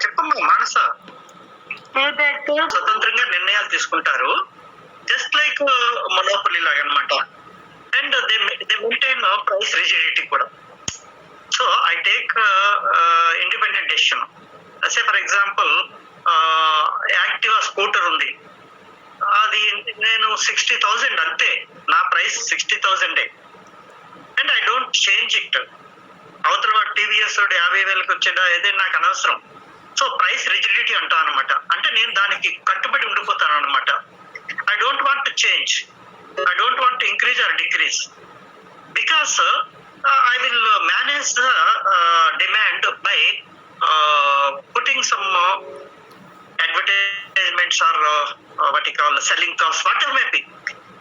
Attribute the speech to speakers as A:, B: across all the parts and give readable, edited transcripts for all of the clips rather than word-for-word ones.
A: చెప్పమ్మా మానస. స్వతంత్రంగా నిర్ణయాలు తీసుకుంటారు, జస్ట్ లైక్ మొనోపొలీ లాగా అనమాట. And they maintain price rigidity కూడా. So I take independent decision. Say for example Activa scooter ఉంది, అది నేను 60,000 అంతే, నా price 60,000. And I don't change it. అవతల వాడు టీవీఎస్ 50,000కి వచ్చేదా ఏదే నాకు అనవసరం. సో ప్రైస్ రిజిడిటీ అంటాం అనమాట. అంటే నేను దానికి కట్టుబడి ఉండిపోతాను అనమాట. I don't want to change, I don't want to increase or decrease, because I will manage the demand by putting some advertisements or what you call selling costs, whatever may be.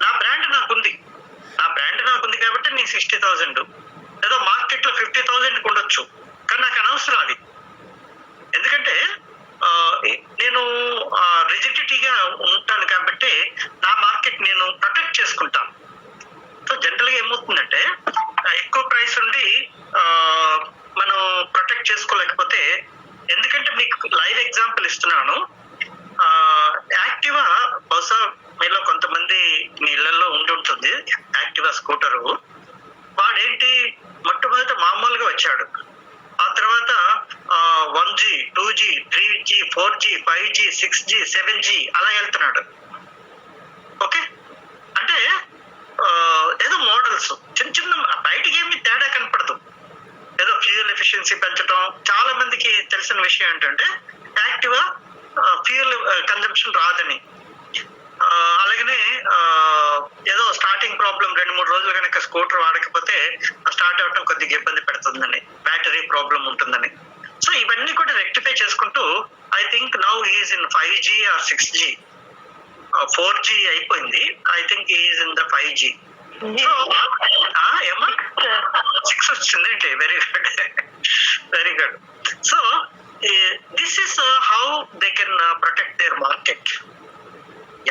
A: నా brand నాకుంది కాబట్టి నీ 60,000 ఏదో market లో 50,000 ఉండొచ్చు, కానీ నాకు అనవసరం అది. ఎందుకంటే నేను రిజిడిటీగా ఉంటాను కాబట్టి నా మార్కెట్ నేను ప్రొటెక్ట్ చేసుకుంటాను. సో జనరల్ గా ఏమవుతుందంటే ఎక్కువ ప్రైస్ ఉండి మనం ప్రొటెక్ట్ చేసుకోలేకపోతే, ఎందుకంటే మీకు లైవ్ ఎగ్జాంపుల్ ఇస్తున్నాను. యాక్టివా బహుశా మీలో కొంతమంది మీ ఇళ్లలో ఉండి ఉంటుంది యాక్టివా స్కూటరు. వాడేంటి మొట్టమొదట మామూలుగా వచ్చాడు, ఆ తర్వాత 1G 2G 3G 4G 5G 6G 7G అలా వెళ్తున్నాడు. ఓకే, అంటే ఏదో మోడల్స్ చిన్న చిన్న బయటికి ఏమి తేడా కనపడదు. ఏదో ఫ్యూయల్ ఎఫిషియన్సీ పెంచడం. చాలా మందికి తెలిసిన విషయం ఏంటంటే యాక్టివా ఫ్యూయల్ కన్జంప్షన్ రాదని, అలాగనే ఏదో స్టార్టింగ్ ప్రాబ్లం 2-3 రోజులు కనుక స్కూటర్ వాడకపోతే స్టార్ట్ అవడం కొద్దిగా ఇబ్బంది పెడుతుందని, బ్యాటరీ ప్రాబ్లం ఉంటుందని. సో ఇవన్నీ కూడా రెక్టిఫై చేసుకుంటూ I think now is in 5G or 6G. 4G అయిపోయింది, I think is in the 5G. ఏమా 6 వచ్చింది ఏంటి? Very good, very good. So this is how they can protect their market.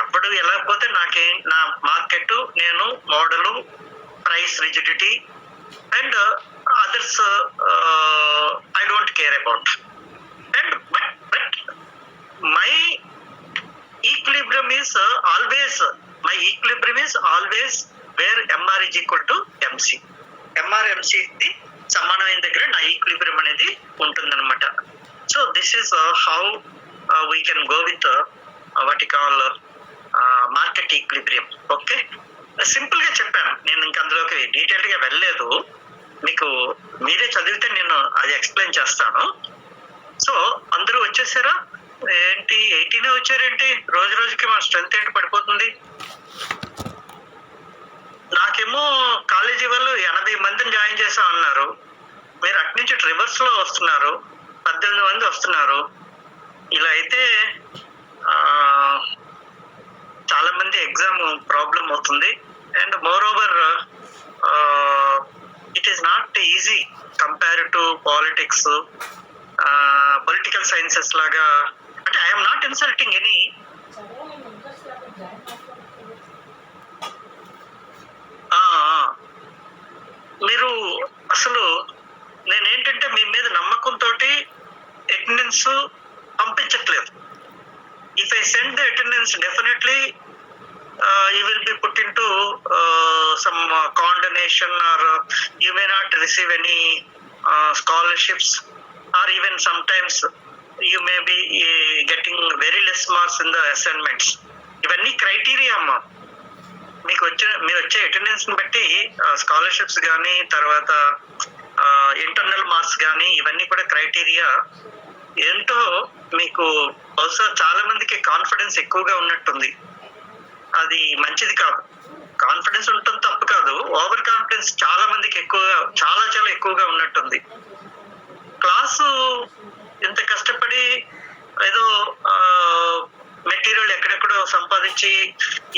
A: ఎప్పుడు వెళ్ళకపోతే నా మార్కెట్, నేను model, price rigidity and others I don't care about. And but my equilibrium is always where MR is equal to MC. MR MC the సమానమైన దగ్గర నా equilibrium అనేది ఉంటుందన్నమాట. So this is how we can go with what you call market equilibrium. Okay, simple గా చెప్పాను, నేను ఇంకా అందులోకి డీటెయిల్ గా వెళ్ళలేదు. మీకు మీరే చదివితే నేను అది ఎక్స్ప్లెయిన్ చేస్తాను. సో అందరూ వచ్చేసారా ఏంటి? 18 వచ్చారేంటి? రోజు రోజుకి మా స్ట్రెంత్ ఏంటి పడిపోతుంది? నాకేమో కాలేజీ వాళ్ళు 80 మందిని జాయిన్ చేసాం అన్నారు, మీరు అటు నుంచి రివర్స్ లో వస్తున్నారు, 18 మంది వస్తున్నారు. ఇలా అయితే చాలా మంది ఎగ్జామ్ ప్రాబ్లం అవుతుంది. And more over it is not easy compare to politics, political sciences లాగా. అంటే ఐఎమ్ నాట్ ఇన్సల్టింగ్ ఎనీ. మీరు అసలు నేనేంటంటే మీ మీద నమ్మకంతో అటెండెన్స్ పంపించట్లేదు. If I send the attendance definitely you will be put into some condemnation, or you may not receive any scholarships, or even sometimes you may be getting very less marks in the assignments. ఇవన్నీ criteria అమ్మా. మీరు వచ్చే attendance బట్టి scholarships కానీ, తర్వాత internal marks కానీ, ఇవన్నీ కూడా క్రైటీరియా. ఏంటో మీకు బహుశా చాలా మందికి కాన్ఫిడెన్స్ ఎక్కువగా ఉన్నట్టుంది. అది మంచిది కాదు. కాన్ఫిడెన్స్ ఉండటం తప్పు కాదు, ఓవర్ కాన్ఫిడెన్స్ చాలా మందికి చాలా ఎక్కువగా ఉన్నట్టుంది. క్లాసు ఇంత కష్టపడి ఏదో మెటీరియల్ ఎక్కడెక్కడో సంపాదించి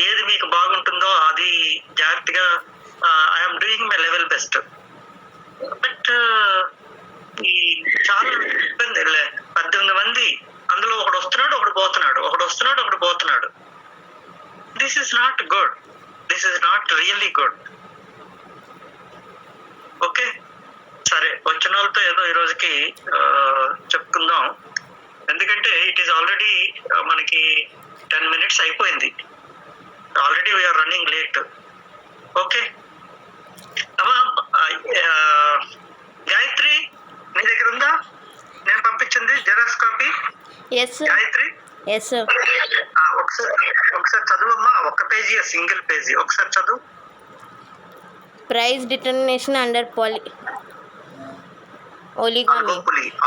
A: ఏది మీకు బాగుంటుందో అది జాగ్రత్తగా I'm doing my level best. But ఈ చాలా ఇబ్బంది. 18 మంది, అందులో ఒకడు వస్తున్నాడు ఒకడు పోతున్నాడు. This is not good, this is not really good. Okay, సరే వచ్చిన వాళ్ళతో ఏదో ఈ రోజుకి చెప్పుకుందాం. ఆల్రెడీ మనకి 10 minutes అయిపోయింది. Already we are running late. Okay అమ్మా, గాయత్రి నీ దగ్గర ఉందా నేను పంపించింది xerox copy?
B: Yes sir.
A: Gayatri
B: Yes sir.
A: ఒకసారి చదువమ్మా, ఒక్క పేజీ, సింగిల్ పేజీ ఒకసారి చదువు.
B: Price determination under oligami.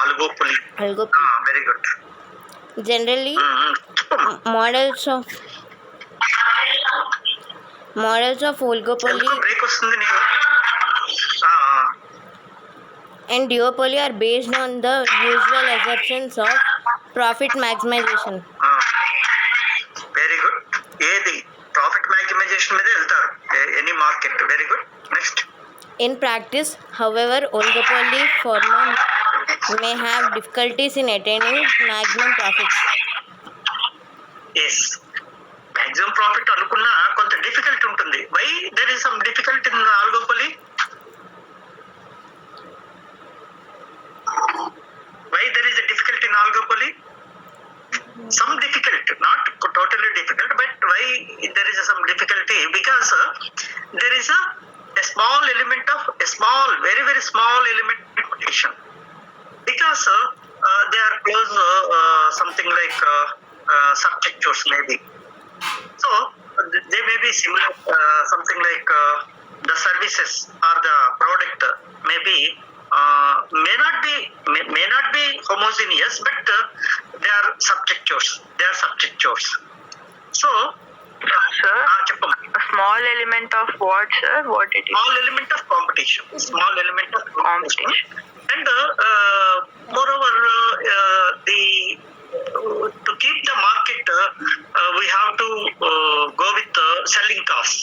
A: Oligopoly. Very good.
B: Generally, models of oligopoly
A: break వస్తుంది నీకు.
B: and duopoly are based on the usual assumptions of profit maximization.
A: Very good. ఏది profit maximisation మీద వెళ్తారు any market. Very good. Next.
B: In practice, however, oligopoly firms may have difficulties in attaining maximum profits.
A: Yes, maximum profit అనుకున్నా కొంత difficult ఉంటుంది. Why there is some difficult in oligopoly? Why there is a difficult in oligopoly? Some difficult, not totally difficult, but why there is some difficulty? Because there is a small element of very very small element of competition. Because they are close something like substitutes maybe. So they may be similar, something like the services or the product maybe may not be homogeneous, but they are substitutes. So
C: Sir,
A: చెప్పమ్మా.
C: a small element of what, sir? What it is?
A: Small element of competition.
C: Competition.
A: And moreover, to keep the market, we have to go with selling costs.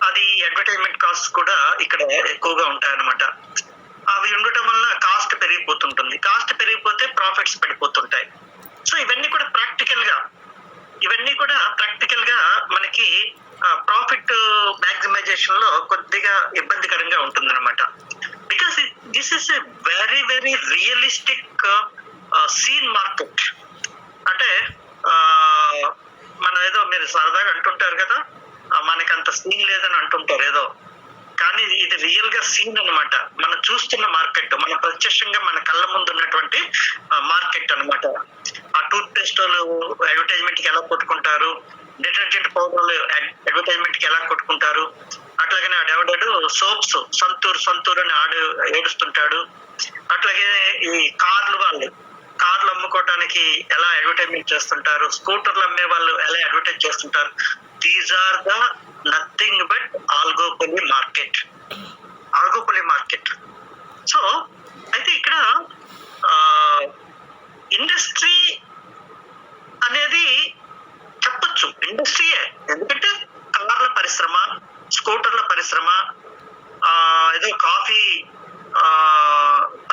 A: అది advertisement cost కూడా ఇక్కడ ఎక్కువగా ఉంటాయన్నమాట. అవి ఉండటం వల్ల cost పెరిగిపోతుంటుంది. కాస్ట్ పెరిగిపోతే ప్రాఫిట్స్ పడిపోతుంటాయి. సో ఇవన్నీ కూడా ప్రాక్టికల్ గా మనకి ప్రాఫిట్ మ్యాక్సిమైజేషన్ లో కొద్దిగా ఇబ్బందికరంగా ఉంటుందన్నమాట. Because this is a very very realistic scene market. అంటే మనం ఏదో మీరు సరదాగా అంటుంటారు కదా, మనకి అంత సీన్ లేదని అంటుంటారు ఏదో, కానీ ఇది రియల్ గా సీన్ అన్నమాట. మనం చూస్తున్న మార్కెట్, మన ప్రత్యక్షంగా మన కళ్ళ ముందు ఉన్నటువంటి మార్కెట్ అన్నమాట. ఆ టూత్ పేస్ట్ అడ్వర్టైజ్మెంట్ కి ఎలా కొట్టుకుంటారు, డిటర్జెంట్ పౌడర్లు అడ్వర్టైజ్మెంట్ కి ఎలా కొట్టుకుంటారు, అట్లాగనే ఆడెవడాడు సోప్స్ సంతూర్ అని ఏడుస్తుంటాడు. అట్లాగే ఈ కార్లు అమ్ముకోవటానికి ఎలా అడ్వర్టైజ్మెంట్ చేస్తుంటారు, స్కూటర్లు అమ్మే వాళ్ళు ఎలా అడ్వర్టైజ్ చేస్తుంటారు. These are the nothing but oligopoly market. So అయితే ఇక్కడ ఇండస్ట్రీ అనేది చెప్పొచ్చు, ఇండస్ట్రీయే. ఎందుకంటే కార్ల పరిశ్రమ, స్కూటర్ల పరిశ్రమ, ఏదో కాఫీ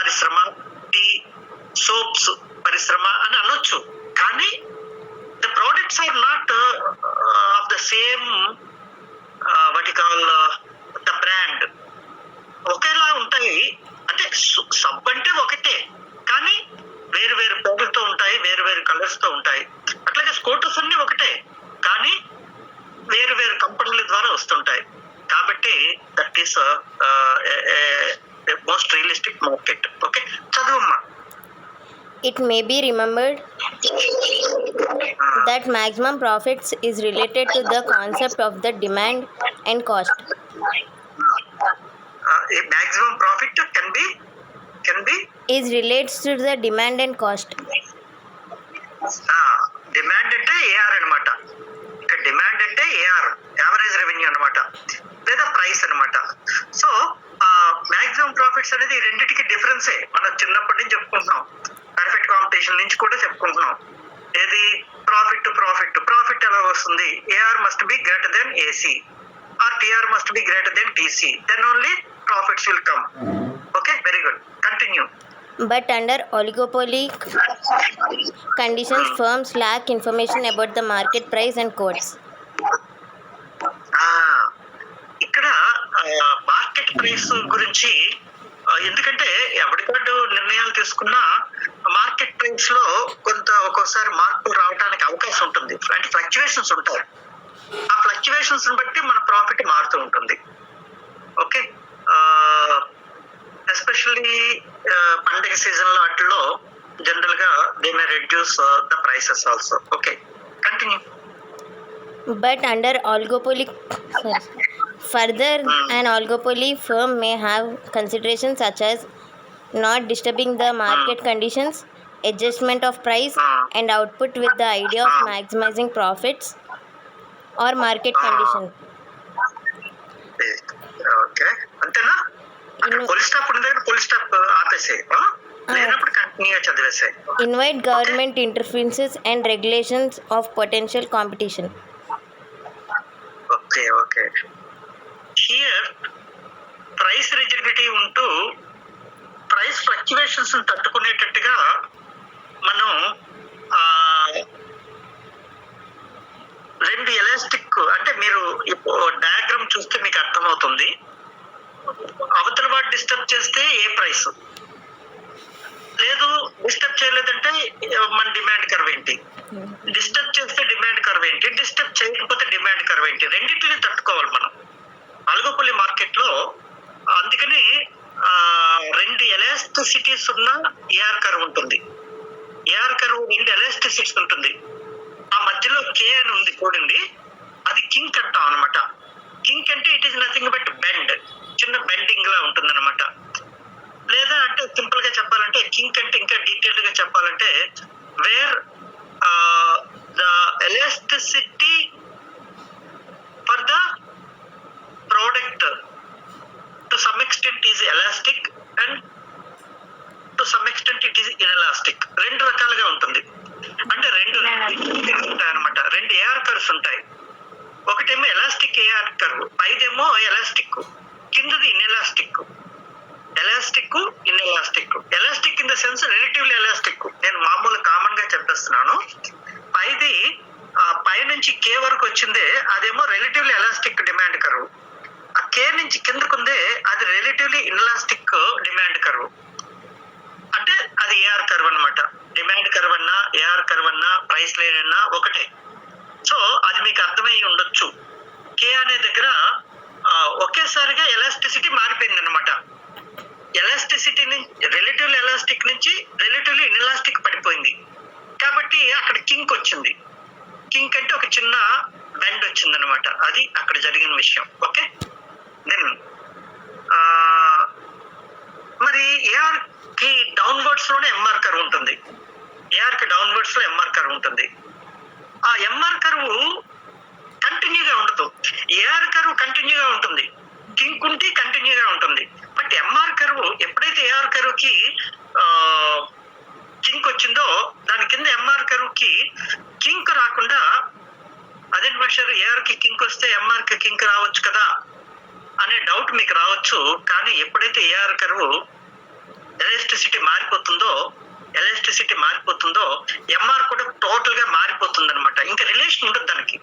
A: పరిశ్రమ, టీ సోప్స్ పరిశ్రమ అని అనొచ్చు. కానీ the products are not of the same what you call the brand. ఒకేలా ఉంటాయి. అంటే సబ్ అంటే ఒకటే, కానీ వేరు వేరు పేర్లతో ఉంటాయి, వేరు వేరు కలర్స్ తో ఉంటాయి. అట్లాగే స్కూటర్స్ అన్ని ఒకటే, కానీ వేరు వేరు కంపెనీల ద్వారా వస్తుంటాయి. కాబట్టి that is most realistic market. Okay, చదువమ్మా.
B: It may be remembered that maximum profits is related to the concept of the demand and cost.
A: Maximum profit can be
B: is relates to the demand and cost.
A: Demand అంటే AR అనమాట. ఇక్కడ demand అంటే AR, average revenue అనమాట, లేదా price అనమాట. So maximum profits అనేది ఈ రెండింటికి డిఫరెన్సే. మనం చిన్నప్పటి నుంచి చెప్పుకుంటున్నాం, పర్ఫెక్ట్ కాంపిటీషన్ నుంచి కూడా చెప్పుకుంటున్నాం. ఏది ప్రాఫిట్ ఎలా వస్తుంది? AR must be greater than AC or TR must be greater than TC, then only profits will come. Okay, very good, continue.
B: But under oligopoly conditions, firms lack information about the market price and quotes.
A: ఇక్కడ market price గురించి, ఎందుకంటే ఎవరికాడు నిర్ణయాలు తీసుకున్నా market market price లో కొంత ఒక్కోసారి మార్పులు రావడానికి అవకాశం ఉంటుంది, అంటే ఫ్లక్చువేషన్స్ ఉంటాయి. ఆ ఫ్లక్చువేషన్స్ బట్టి మన ప్రాఫిట్ మారుతూ ఉంటుంది. ఓకే, ఎస్పెషల్లీ పండగ సీజన్ లో వాటిలో జనరల్ గా they may reduce the prices also. Okay, continue.
B: But under oligopoly, sorry. Further, an oligopoly firm may have considerations such as not disturbing the market conditions, adjustment of price and output with the idea of maximizing profits or market condition.
A: Okay, అంతేనా? అక్కడ full stop ఉన్న దగ్గర full stop ఆపేసే, లేనప్పుడు కంటిన్యూగా చదివేసే.
B: Invite government interferences and regulations of potential competition.
A: Okay okay, here price rigidity ఉంటూ price fluctuations తట్టుకునేటట్టుగా మనం రెండు elastic, అంటే మీరు డయాగ్రామ్ చూస్తే మీకు అర్థమవుతుంది. అవతల వాడు డిస్టర్బ్ చేస్తే ఏ ప్రైస్ లేదు, డిస్టర్బ్ చేయలేదంటే మన డిమాండ్ కర్వ్ ఏంటి, డిస్టర్బ్ చేస్తే డిమాండ్ కర్వ్ ఏంటి, డిస్టర్బ్ చేయకపోతే డిమాండ్ కర్వ్ ఏంటి, రెండింటిని తట్టుకోవాలి మనం ఆలిగోపోలీ మార్కెట్ లో. అందుకని రెండు ఎలాస్టిసిటీస్ ఉన్న ఏఆర్ కర్వ్ ఉంటుంది. ఏఆర్ కర్వ్ రెండు ఎలాస్టిసిటీస్ ఉంటుంది. ఆ మధ్యలో కే అని ఉంది చూడండి, అది కింక్ అంటాం అనమాట. కింక్ అంటే it is nothing but bend, చిన్న బెండింగ్ లా ఉంటుంది అనమాట. లేదా అంటే సింపుల్ గా చెప్పాలంటే కింక్ అంటే ఇంకా డీటెయిల్డ్ గా చెప్పాలంటే wear the elasticity for the product to some extent is elastic and to some extent it is inelastic. రెండు రకాలుగా ఉంటుంది. అంటే రెండు ఉంటాయి అనమాట, రెండు ఏఆర్ కర్వ్స్ ఉంటాయి. ఒకటేమో ఎలాస్టిక్ ఏఆర్ కర్వ్, పైదేమో ఎలాస్టిక్, కిందది inelastic. Elastic inelastic. Elastic in the sense relatively elastic, నేను మామూలు కామన్ గా చెప్పేస్తున్నాను. పైది పై నుంచి కే వరకు వచ్చిందే అదేమో రిలేటివ్లీ ఎలాస్టిక్ డిమాండ్ కర్వ్. ఆ కే నుంచి కిందకుందే అది రిలేటివ్లీ ఇన్ఎలాస్టిక్ డిమాండ్ కర్వ్. అంటే అది ఏఆర్ కర్వ్ అనమాట. డిమాండ్ కర్వ్ అన్నా ఏఆర్ కర్వ్ అన్నా ప్రైస్ లైన్ అన్నా ఒకటే. సో అది మీకు అర్థమయ్యి ఉండొచ్చు. కే అనే దగ్గర ఒకేసారిగా ఎలాస్టిసిటీ మారిపోయింది అనమాట. ఎలాస్టిసిటీ నుంచి రిలేటివ్లీ ఎలాస్టిక్ నుంచి రిలేటివ్లీ ఇన్ఎలాస్టిక్ పడిపోయింది. కాబట్టి అక్కడ కింక్ వచ్చింది. కింక్ అంటే ఒక చిన్న బెండ్ వచ్చింది అనమాట. అది అక్కడ జరిగిన విషయం. ఓకే, దెన్ మరి ఏఆర్ కి డౌన్వర్డ్స్ లోనే ఎంఆర్ కర్వ్ ఉంటుంది. ఏఆర్ కి డౌన్వర్డ్స్ లో ఎంఆర్ కర్వ్ ఉంటుంది. ఆ ఎంఆర్ కర్వ్ కంటిన్యూగా ఉండదు. ఏఆర్ కర్వ్ కంటిన్యూగా ఉంటుంది, కింక్ ఉంటే కంటిన్యూగా ఉంటుంది. బట్ ఎంఆర్ కర్వ్ ఎప్పుడైతే ఏఆర్ కర్వ్ కి కింక్ వచ్చిందో దాని కింద ఎంఆర్ కర్వ్ కి కింక్ రాకుండా, అదే మనుషులు ఏఆర్ కి కింక్ వస్తే ఎంఆర్ కి కింక్ రావచ్చు కదా అనే డౌట్ మీకు రావచ్చు. కానీ ఎప్పుడైతే ఏఆర్ కర్వ్ ఎలాస్టిసిటీ మారిపోతుందో ఎంఆర్ కూడా టోటల్ గా మారిపోతుంది అనమాట. ఇంకా రిలేషన్ ఉండదు దానికి.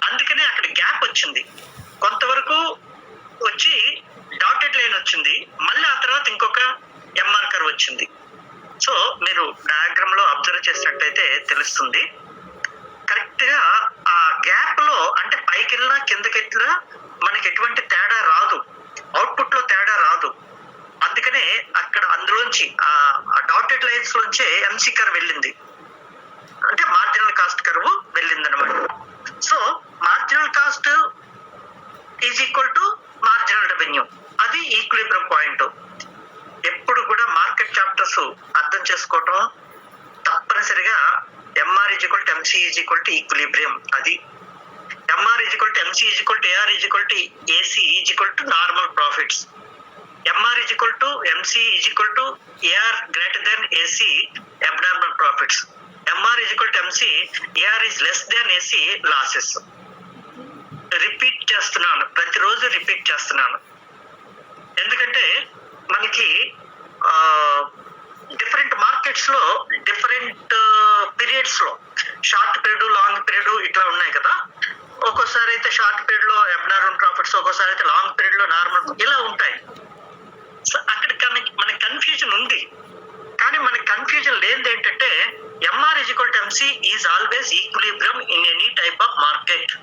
A: అందుకనే అక్కడ గ్యాప్ వచ్చింది, కొంతవరకు వచ్చి డాటెడ్ లైన్ వచ్చింది, మళ్ళీ ఆ తర్వాత ఇంకొక ఎంఆర్ కర్వ్ వచ్చింది. సో మీరు డయాగ్రామ్ లో అబ్జర్వ్ చేసినట్టయితే తెలుస్తుంది. కరెక్ట్ గా ఆ గ్యాప్ లో అంటే పైకి వెళ్ళినా కిందకి వెళ్ళినా మనకి ఎటువంటి తేడా రాదు, అవుట్పుట్ లో తేడా రాదు. అందుకనే అక్కడ అందులోంచి ఆ డాటెడ్ లైన్స్ లోంచే ఎంసీ కర్వ్ వెళ్ళింది, అంటే మార్జినల్ కాస్ట్ కర్వ్ వెళ్ళింది అనమాట. So marginal cost is equal to marginal revenue, అది ఈక్విలిబ్రియం పాయింట్. ఎప్పుడు కూడా మార్కెట్ చాప్టర్స్ అర్థం చేసుకోవటం తప్పనిసరిగా MR is equal to MC is equal to equilibrium. అది MR is equal to MC is equal to AR is equal to AC is equal to normal profits. MR is equal to MC is equal to AR greater than AC abnormal profits. MR is equal to MC, AR is less than AC losses. Repeat చేస్తున్నాను, ప్రతిరోజు repeat చేస్తున్నాను. ఎందుకంటే మనకి different markets లో different periods లో short period, long period ఇట్లా ఉన్నాయి కదా. ఒక్కోసారి అయితే షార్ట్ పీరియడ్ లో అబ్నార్మల్ ప్రాఫిట్స్, ఒక్కోసారి అయితే లాంగ్ పీరియడ్ లో నార్మల్, ఇలా ఉంటాయి. సో అక్కడ మనకి కన్ఫ్యూజన్ ఉంది. కానీ మనకి కన్ఫ్యూజన్ లేనిది ఏంటంటే MR is equal to MC is always equilibrium in any type of market.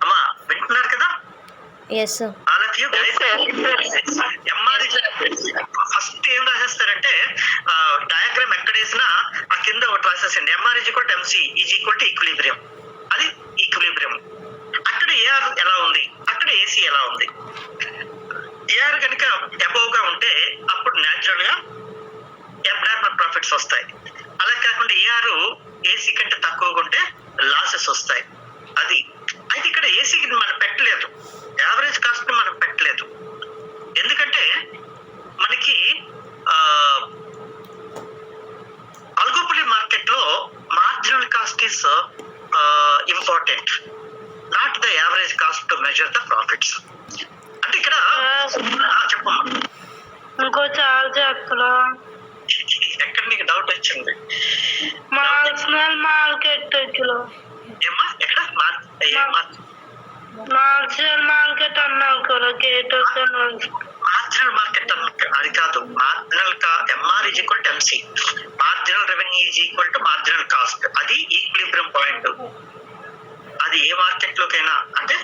A: అమ్మా వింటున్నారు కదా?
B: Yes sir.
A: All of you MR first ఏం రాసేస్తారంటే డయాగ్రామ్ ఎక్కడ వేసినా ఆ కింద ఒకటి రాసేసండి, MR is equal to MC is equal to equilibrium. అది ఈక్విలిబ్రియం. అక్కడ ఏఆర్ ఎలా ఉంది, అక్కడ ఏసీ ఎలా ఉంది. ఏఆర్ కనుక అబోవ్ గా ఉంటే అప్పుడు న్యాచురల్ గా అబ్నార్మల్ ప్రాఫిట్స్ వస్తాయి. అలా కాకుండా ఏఆర్ ఏసీ కంటే తక్కువగా ఉంటే లాసెస్ వస్తాయి. అది అయితే ఇక్కడ ఏసీకి మనం పెట్టలేదు, యావరేజ్ కాస్ట్ ని మనం పెట్టలేదు. ఎందుకంటే మనకి ఆల్గోపోలీ మార్కెట్ లో marginal cost is important, not the average cost to measure the profits. అంటే ఇక్కడ చెప్పమ్మా.
D: ఇంకో చాలా చెప్తున్నా,
A: ఎక్కడ నీకు డౌట్ వచ్చింది?
D: మార్జినల్ మార్కెట్
A: ఏమ్మా ఎక్కడ
D: మార్జినల్ మార్కెట్ అన్నావు కదా, గేట్
A: మార్జినల్ మార్కెట్ అది కాదు. Marginal MR is equal to MC, marginal revenue is equal to marginal cost. అది ఈక్విలిబ్రియం పాయింట్. అది ఏ మార్కెట్ లోకైనా, అంటే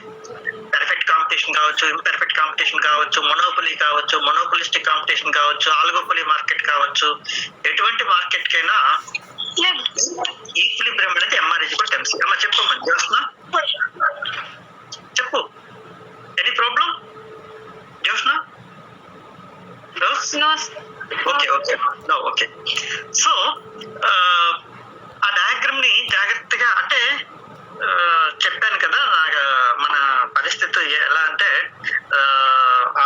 A: పర్ఫెక్ట్ కాంపిటీషన్ కావచ్చు, ఇంపర్ఫెక్ట్ కాంపిటీషన్ కావచ్చు, మొనోపొలీ కావచ్చు, మొనోపొలిస్టిక్ కాంపిటీషన్ కావచ్చు, ఆల్గోపొలీ మార్కెట్ కావచ్చు, ఎటువంటి మార్కెట్ కైనా ఈక్విలిబ్రియం అనేది MR is equal to MC. అమ్మా చెప్పమ్మా జోష్నా, చెప్పు. Any problem Joshna? Okay okay okay. So ఆ డయాగ్రామ్ ని జాగ్రత్తగా, అంటే చెప్పాను కదా మన పరిస్థితి ఎలా అంటే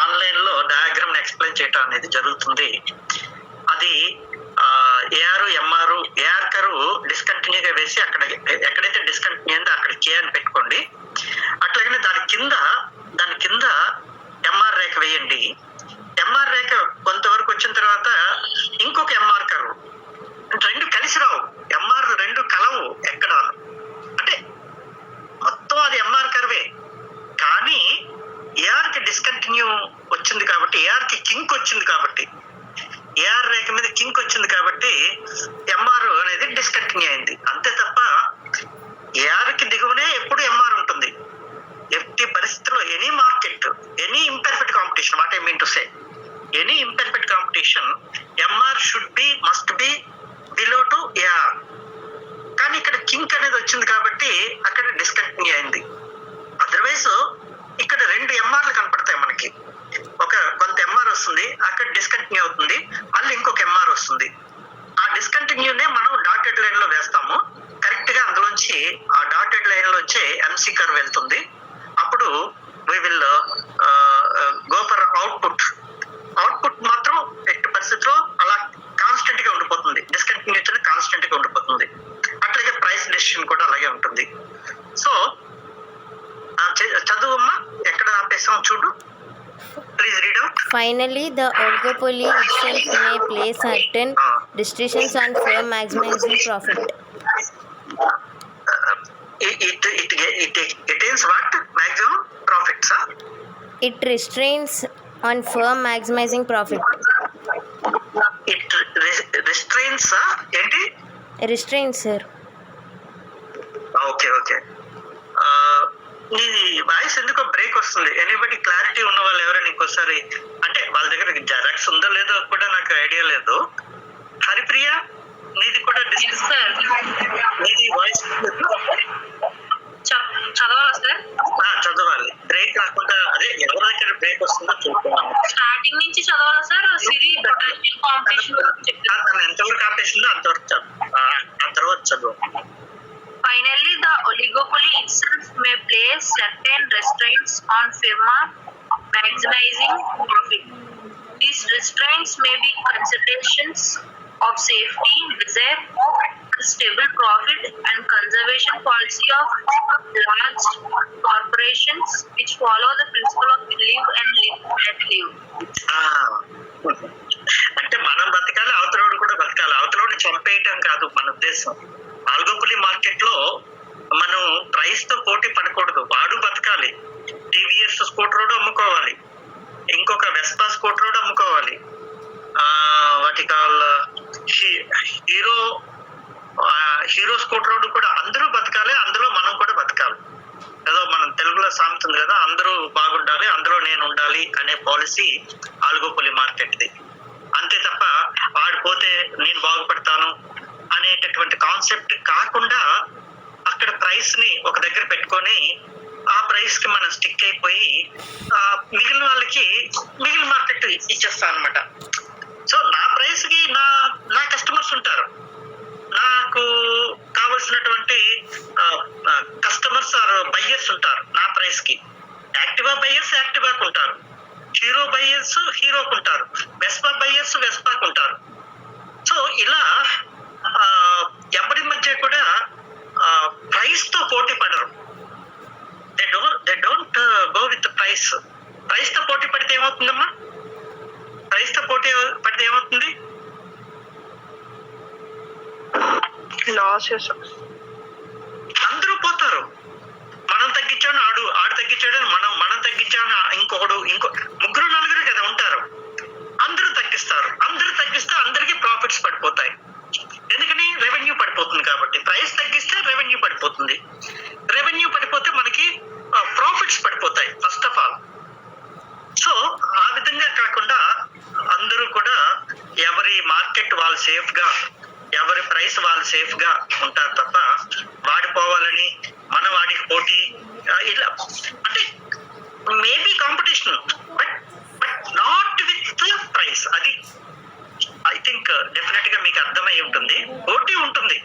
A: ఆన్లైన్ లో డయాగ్రామ్ ని ఎక్స్ప్లెయిన్ చేయటం అనేది జరుగుతుంది. అది ఏఆర్ ఎంఆర్, ఏఆర్ కరు డిస్కంటిన్యూ గా వేసి అక్కడ ఎక్కడైతే డిస్కంటిన్యూ అయిందో అక్కడ కే అని పెట్టుకోండి. అట్లాగనే దాని కింద ఎంఆర్ రేఖ వేయండి. ఎంఆర్ రేఖ కొంతవరకు వచ్చిన తర్వాత ఇంకొక ఎంఆర్ కరు, రెండు కలిసి రావు, ఎంఆర్ రెండు కలవు ఎక్కడ, అంటే మొత్తం అది ఎంఆర్ కర్వే. కానీ ఏఆర్ కి డిస్కంటిన్యూ వచ్చింది కాబట్టి, ఏఆర్ కి కింక్ వచ్చింది కాబట్టి, ఏఆర్ రేఖ మీద కింక్ వచ్చింది కాబట్టి ఎంఆర్ అనేది డిస్కంటిన్యూ అయింది. అంతే తప్ప ఏఆర్ కి దిగువనే ఎప్పుడు ఎంఆర్ ఉంటుంది. ఎట్టి పరిస్థితుల్లో any market, any imperfect competition, what I mean to say, any imperfect competition MR should be, must be below to AR. కానీ ఇక్కడ కింక్ అనేది వచ్చింది కాబట్టి అక్కడ డిస్కంటిన్యూ అయింది. అదర్వైజ్ ఇక్కడ రెండు ఎంఆర్లు కనపడతాయి మనకి. కొంత ఎంఆర్ వస్తుంది, అక్కడ డిస్కంటిన్యూ అవుతుంది, మళ్ళీ ఇంకొక ఎంఆర్ వస్తుంది. ఆ డిస్కంటిన్యూనే మనం డాటెడ్ లైన్ లో వేస్తాము. కరెక్ట్ గా అందులోంచి ఆ డాటెడ్ లైన్ లోంచి ఎంసీ కర్వ్ వెళ్తుంది. అప్పుడు we will go for output. Output మాత్రం ఎట్టి పరిస్థితిలో అలా కాన్స్టెంట్ గా ఉండిపోతుంది, డిస్కంటిన్యూ కాన్స్టెంట్ గా ఉండిపోతుంది. అట్లాగే ప్రైస్ డెసిషన్ కూడా అలాగే ఉంటుంది. సో చదువమ్మా, ఎక్కడ ఆపేసాం చూడు, please read out.
B: Finally, the oligopoly itself may place certain restrictions on firm maximizing profit.
A: It attains what? Maximum profits, huh?
B: It restrains on firm maximizing profit.
A: It restrains, ఏంటి?
B: Restrains, sir.
A: Okay okay. నీ voice ఎందుకో break వస్తుంది. Anybody clarity ఉన్న వాళ్ళు ఎవరైనా ఇంకోసారి, అంటే వాళ్ళ దగ్గర జెరాక్స్ ఉందో లేదో కూడా నాకు ఐడియా లేదు. హరిప్రియ, నీది కూడా నీది వాయిస్
D: చదవాలా సార్?
A: చదవాలి, బ్రేక్ రాకుండా. అదే ఎవరి దగ్గర బ్రేక్ వస్తుందో చూస్తున్నాను.
D: స్టార్టింగ్ నుంచి చదవాలా సార్? సిరి పొటాషియం కాంపిటీషన్
A: తను ఎంతవరకు ఆపేసిందో అంతవరకు ఆ తర్వాత చదువు.
D: Finally, the oligopoly itself may place certain restraints on firm maximizing profit. These restraints may be considerations of safety, desire for stable profit, and conservation policy of large corporations which follow the principle of live and let live.
A: అంటే మనం బతకాలి, అవతలోడు కూడా బతకాలి. అవతలోడు చంపేయటం కాదు మన ఉద్దేశం. ఆల్గోపోలీ market లో మనం ప్రైస్ తో పోటీ పడకూడదు, వాడు బతకాలి. టీవీఎస్ స్కూటర్ రోడ్ అమ్ముకోవాలి, ఇంకొక వెస్పా స్కూటర్ రోడ్ అమ్ముకోవాలి, వాటి కాల్ హీరో స్కూటర్ రోడ్డు కూడా అందరూ బతకాలి, అందులో మనం కూడా బతకాలి. ఏదో మనం తెలుగులో సామెత ఉంది కదా, అందరూ బాగుండాలి అందులో నేను ఉండాలి అనే పాలసీ ఆల్గోపల్లి మార్కెట్ది. అంతే తప్ప ఆడిపోతే నేను బాగుపడతాను అనేటటువంటి కాన్సెప్ట్ కాకుండా అక్కడ ప్రైస్ ని ఒక దగ్గర పెట్టుకొని ఆ ప్రైస్ కి మనం స్టిక్ అయిపోయి మిగిలిన వాళ్ళకి మిగిలిన మార్కెట్ ఇచ్చేస్తాను అనమాట. సో నా ప్రైస్ కి నా కస్టమర్స్ ఉంటారు, నాకు కావలసినటువంటి కస్టమర్స్ ఆర్ బయ్యర్స్ ఉంటారు నా ప్రైస్ కి. యాక్టివా బయ్యర్స్ యాక్టివాకు ఉంటారు, హీరో బయ్యర్స్ హీరోకు ఉంటారు, వెస్పా బయ్యర్స్ వెస్పాకు ఉంటారు. సో ఇలా ఎవరి మధ్య కూడా ప్రైస్ తో పోటీ పడరు. They don't go with price. Price తో పోటీ పడితే ఏమవుతుందమ్మా? ప్రైస్ తో పోటీ పడితే ఏమవుతుంది?
C: లాసెస్.
A: అందరూ పోతారు. మనం తగ్గించాను ఆడు తగ్గించాడు, మనం తగ్గించాను ఇంకొకడు, ముగ్గురు నలుగురు కదా ఉంటారు. అందరూ తగ్గిస్తారు, అందరూ తగ్గిస్తే అందరికీ ప్రాఫిట్స్ పడిపోతాయి. ఎందుకని? రెవెన్యూ పడిపోతుంది కాబట్టి. ప్రైస్ తగ్గిస్తే రెవెన్యూ పడిపోతుంది, రెవెన్యూ పడిపోతే మనకి ప్రాఫిట్స్ పడిపోతాయి ఫస్ట్ ఆఫ్ ఆల్. సో ఆ విధంగా కాకుండా అందరూ కూడా ఎవరి మార్కెట్ వాళ్ళు సేఫ్ గా, ఎవరి ప్రైస్ వాళ్ళు సేఫ్ గా ఉంటారు తప్ప వాడిపోవాలని మన వాడికి పోటీ ఇలా అంటే maybe competition but not with price. అది ఐ థింక్ డెఫినెట్ గా మీకు అర్థమై ఉంటుంది. పోటీ ఉంటుంది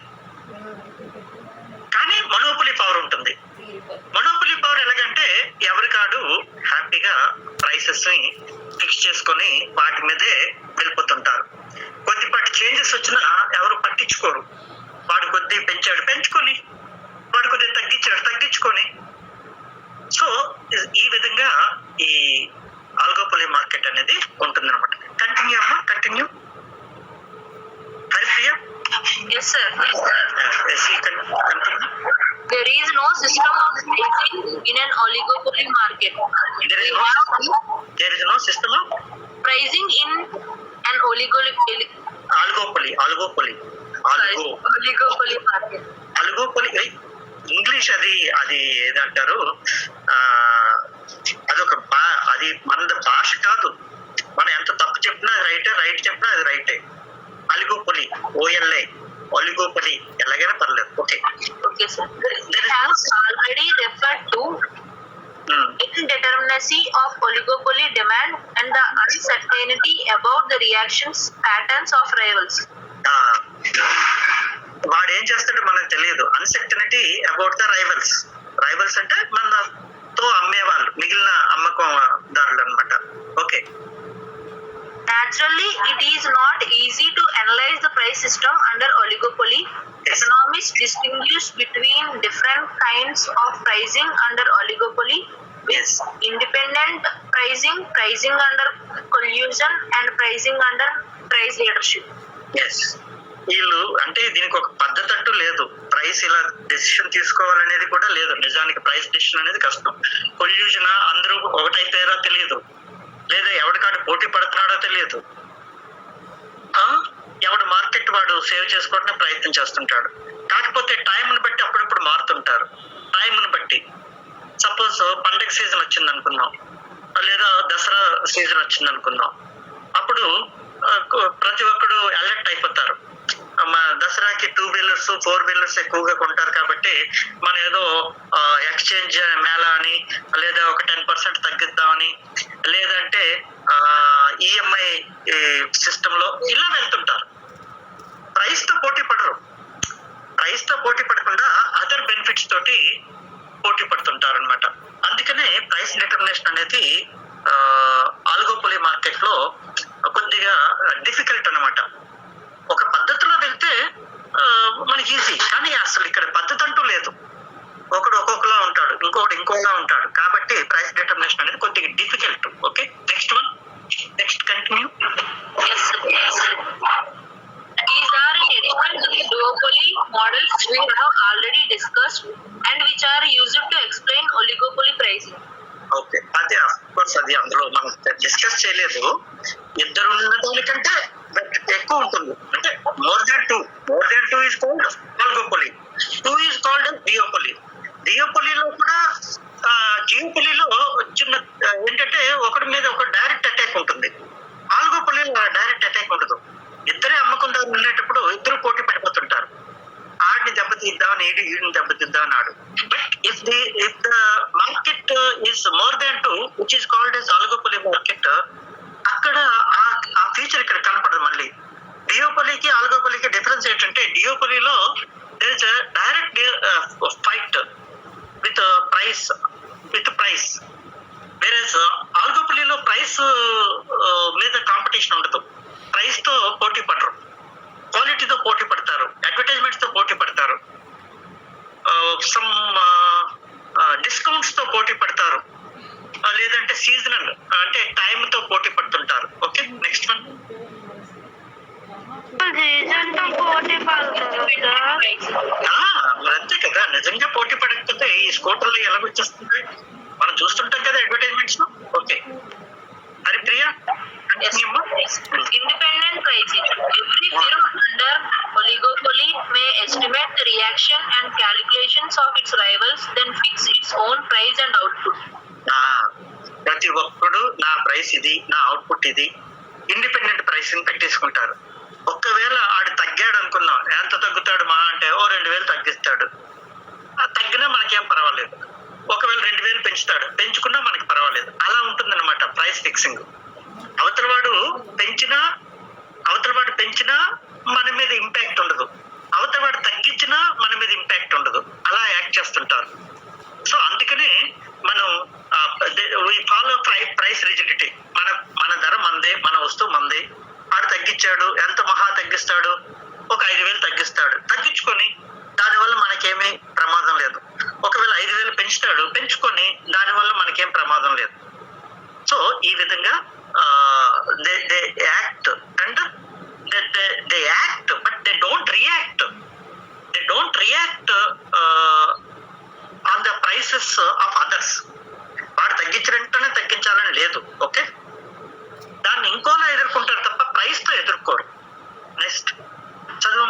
A: కానీ మనోపలి పవర్ ఉంటుంది. మనోపలి పవర్ ఎలాగంటే ఎవరికాడు హ్యాపీగా ప్రైసెస్ ని ఫిక్స్ చేసుకొని వాటి మీదే వెళ్ళిపోతుంటారు. కొద్దిపాటి చేంజెస్ వచ్చినా ఎవరు పట్టించుకోరు. వాడు కొద్ది పెంచాడు పెంచుకొని, వాడు కొద్ది తగ్గించాడు తగ్గించుకొని. సో ఈ విధంగా ఈ ఆల్గోపలి మార్కెట్ అనేది ఉంటుంది అనమాట. కంటిన్యూ అమ్మా, continue. Haripriya.
D: Yes, sir.
A: Continue.
D: There is no system of pricing in an oligopoly market.
A: There is no system of
D: Pricing in an oligopoly market.
A: Oligopoly English అది ఏదంటారు, అదొక అది మన భాష కాదు. మనం ఎంత తప్పు చెప్పినా అది రైటే, రైట్ చెప్పినా అది రైటే. ఆలిగోపలి, OLI, ఆలిగోపలి ఎలాగైనా పర్లేదు. Okay
D: Sir. It has already referred to indeterminacy of oligopoly demand and the uncertainty about the reactions patterns of rivals.
A: వాడు ఏం చేస్తాడో మనకు తెలియదు. అన్సర్టనిటీ అబౌట్ ద రైవల్స్ అంటే మనతో అమ్మేవాళ్ళు, మిగిలిన అమ్మకందారులు అనమాట. Okay.
D: Naturally, it is not easy to analyze the price system under oligopoly.
A: Yes.
D: Economists distinguish between different kinds of pricing under oligopoly, with
A: Yes.
D: independent pricing under collusion, and pricing under price leadership.
A: Yes. వీళ్ళు అంటే దీనికి ఒక పద్ధతి అంటూ లేదు. Price ఇలా decision తీసుకోవాలనేది కూడా లేదు. నిజానికి ప్రైస్ డెసిషన్ అనేది కష్టం. పొల్యూషన్ అందరూ ఒకటైపోయారో తెలియదు, లేదా ఎవరికాడు పోటీ పడుతున్నాడో తెలియదు. ఎవడు మార్కెట్ వాడు సేవ్ చేసుకోవడానికి ప్రయత్నం చేస్తుంటాడు. కాకపోతే టైంని బట్టి అప్పుడప్పుడు మారుతుంటారు. టైంని బట్టి సపోజ్ పండగ సీజన్ వచ్చింది అనుకుందాం, లేదా దసరా సీజన్ వచ్చింది అనుకుందాం. అప్పుడు ప్రతి ఒక్కడు అలర్ట్ అయిపోతారు. దసరాకి 2 వీలర్స్ 4 వీలర్స్ ఎక్కువగా కొంటారు కాబట్టి మనం ఏదో ఎక్స్చేంజ్ మేళా అని, లేదా ఒక 10% తగ్గిద్దామని, లేదంటే EMI సిస్టమ్ లో ఇలా వెళ్తుంటారు. ప్రైస్ తో పోటీ పడరు. ప్రైస్ తో పోటీ పడకుండా అదర్ బెనిఫిట్స్ తోటి పోటీ పడుతుంటారు అనమాట. అందుకనే ప్రైస్ డిటర్మినేషన్ అనేది ఆల్గోపోలి మార్కెట్ లో కొద్దిగా డిఫికల్ట్ అనమాట. ఒక పద్ధతిలో వెళ్తే మనకి ఈజీ, కానీ అసలు ఇక్కడ పద్ధతి అంటూ లేదు. ఒకడు ఒక్కొక్కలా ఉంటాడు, ఇంకొకటి ఇంకోలా ఉంటాడు. కాబట్టి ప్రైస్ డిటర్మినేషన్ అనేది కొద్దిగా difficult. Okay, next continue.
D: Yes, sir. These are in addition to the duopoly models we have already discussed and which are used to explain oligopoly pricing.
A: Okay, అదే అఫ్కోర్స్ అది అందులో మనం డిస్కస్ చేయలేదు. ఇద్దరు ఉన్న దానికంటే ఎక్కువ ఉంటుంది, అంటే more than two is called oligopoly, 2 is called duopoly. జియోపోలీలో కూడా జియోపోలీలో చిన్న ఏంటంటే ఒకటి మీద ఒక డైరెక్ట్ అటాక్ ఉంటుంది. ఆల్గోపోలీలో డైరెక్ట్ అటాక్ ఉండదు. ఇద్దరే అమ్మకందారు ఉండేటప్పుడు ఇద్దరు పోటీ పడిపోతుంటారు. ఆడిని దెబ్బతీద్దామని ఈడిని దెబ్బతీద్దామని ఆడు. But if the market is more than 2 which is called as oligopoly market, అక్కడ ఆ ఫీచర్ ఇక్కడ కనపడదు. మళ్ళీ డియోపోలీకి ఆల్గోపోలీకి డిఫరెన్స్ ఏంటంటే డియోపోలీలో there is a direct fight with price, whereas ఆల్గోపోలీలో ప్రైస్ మీద కాంపిటీషన్ ఉండదు. ప్రైస్ తో పోటీ పడరు, క్వాలిటీతో పోటీ పడతారు, అడ్వర్టైజ్మెంట్స్ తో పోటీ పడతారు, సమ్ డిస్కౌంట్స్ తో పోటీ పడతారు, లేదంటే సీజనల్ అంటే టైం తో పోటీ పడుతుంటారు. Okay, next one. మరి అంతే కదా, నిజంగా పోటీ పడకపోతే ఈ స్కూటర్లు ఎలా వచ్చేస్తుంది? మనం చూస్తుంటాం కదా అడ్వర్టైజ్మెంట్స్ లో. Okay, Haripriya.
D: Independent pricing. Every firm under oligopoly may estimate the reaction and calculations of its rivals, then fix its own price and output.
A: ప్రతి ఒక్కడు నా ప్రైస్ ఇది, నా అవుట్పుట్ ఇది, ఇండిపెండెంట్ ప్రైసింగ్ పెట్టేసుకుంటారు. ఒక్కవేళ ఆడు తగ్గాడు అనుకున్నాం, ఎంత తగ్గుతాడు మా అంటే 2,000 తగ్గిస్తాడు, తగ్గినా మనకేం పర్వాలేదు. ఒకవేళ 2,000 పెంచుతాడు, పెంచుకున్నా మనకి పర్వాలేదు. అలా ఉంటుందన్నమాట ప్రైస్ ఫిక్సింగ్. అవతల వాడు పెంచినా మన మీద ఇంపాక్ట్ ఉండదు, అవతల వాడు తగ్గించినా మన మీద ఇంపాక్ట్ ఉండదు. అలా యాక్ట్ చేస్తుంటారు. సో అందుకనే మనం ఫాలో ప్రైస్ రిజిడిటీ. మన ధర మందే, మన వస్తువు మందే. ఆడు తగ్గించాడు, ఎంత మహా తగ్గిస్తాడు, ఒక 5,000 తగ్గిస్తాడు, తగ్గించుకొని దానివల్ల మనకేమీ ప్రమాదం లేదు. ఒకవేళ 5,000 పెంచుతాడు, పెంచుకొని దానివల్ల మనకేం ప్రమాదం లేదు. సో ఈ విధంగా they act and they act but they don't react on the prices of others. వాడు తగ్గించినట్టునే తగ్గించాలని లేదు. ఓకే, దాన్ని ఇంకోలా ఎదుర్కొంటారు తప్ప ప్రైస్ తో ఎదుర్కోరు. నెక్స్ట్ చదువు.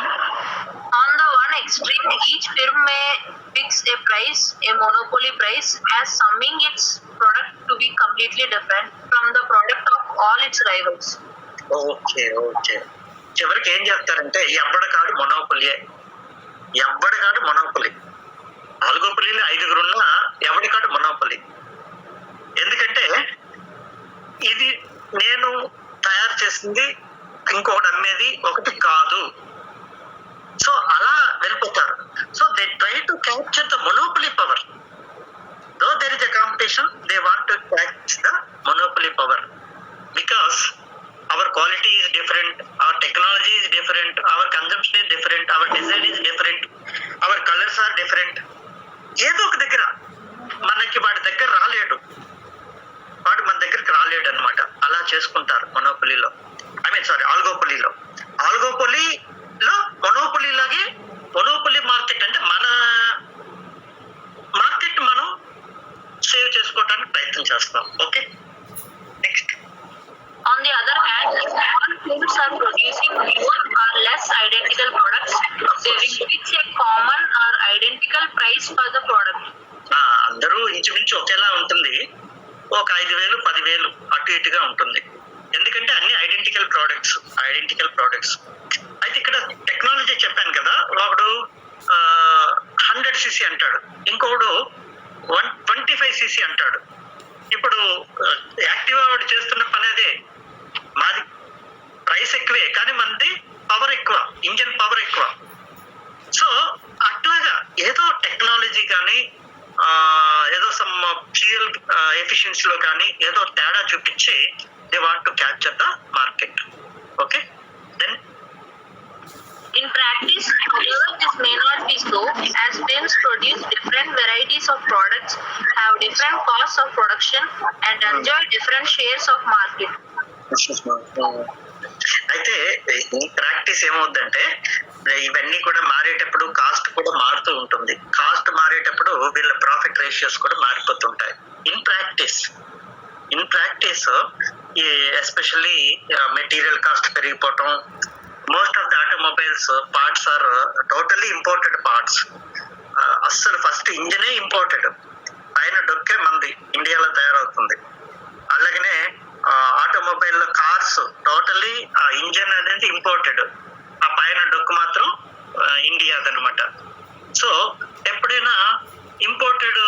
D: On the one extreme, each firm may fix a price, a monopoly price, as summing its product to be completely different from the product of all its rivals.
A: Okay, చివరికి ఏం చేస్తారంటే ఎవ్వడకాడు monopoly. ఆల్గోపొలిలో 5 ఉన్నా ఎవడికాడు monopoly. ఎందుకంటే ఇది నేను తయారు చేసింది, ఇంకొకటి అమ్మేది ఒకటి కాదు. సో అలా వెళ్ళిపోతారు. So they try to capture the monopoly power. Though there is a competition, they want to catch the monopoly power because our quality is different, our technology is different, our consumption is different, our design is different, our colors are different. ఏదో ఒక దగ్గర మనకి వాడి దగ్గర రాలేడు, వాడు మన దగ్గరికి రాలేడు అనమాట. అలా చేసుకుంటారు మొనోపొలీలో, ఆల్గోపొలీలో. మొనోపొలీ లాగే మొనోపొలీ మార్కెట్ అంటే మన మార్కెట్ మనం సేవ్ చేసుకోవడానికి ప్రయత్నం చేస్తాం. Okay, next.
D: On the other hand, if all firms are producing more or less identical products, they will fix a common or identical price for the product.
A: అందరూ ఇంచుమించు ఒకేలా ఉంటుంది. ఒక 5,000 10,000 అటు ఇటుగా ఉంటుంది. ఎందుకంటే అన్ని ఐడెంటికల్ ప్రోడక్ట్స్. అయితే ఇక్కడ టెక్నాలజీ చెప్పాను కదా, ఒకడు 100cc అంటాడు, ఇంకొకడు 125cc అంటాడు. ఇప్పుడు యాక్టివా వాడు చేస్తున్న పని అదే, మాది ప్రైస్ ఎక్కువే కానీ మనది పవర్ ఎక్కువ, ఇంజన్ పవర్ ఎక్కువ. సో అట్లాగా ఏదో టెక్నాలజీ కానీ ఏదో సమ్ ఫ్యూయల్ ఎఫిషియన్సీలో కానీ ఏదో తేడా చూపించి they want to capture the market. Okay, then
D: In practice, however, this may not be so, as firms produce different varieties of products, have different costs of production, and enjoy different shares of market.
A: అయితే ఈ practice ఏమవుద్దంటే ఇవన్నీ కూడా మారేటప్పుడు cost కూడా మారుతూ ఉంటుంది. Cost మారేటప్పుడు వీళ్ళ profit ratios కూడా మారిపోతుంటాయి. In practice especially material cost పెరిగిపోవటం, most of the automobiles parts are totally imported parts. అస్సలు ఫస్ట్ ఇంజనే ఇంపోర్టెడ్, పైన డొక్కే మంది ఇండియాలో తయారవుతుంది. అలాగనే ఆటోమొబైల్ కార్స్ టోటలీ ఆ ఇంజన్ అనేది ఇంపోర్టెడ్, ఆ పైన డొక్కు మాత్రం ఇండియాదనమాట. సో ఎప్పుడైనా ఇంపోర్టెడ్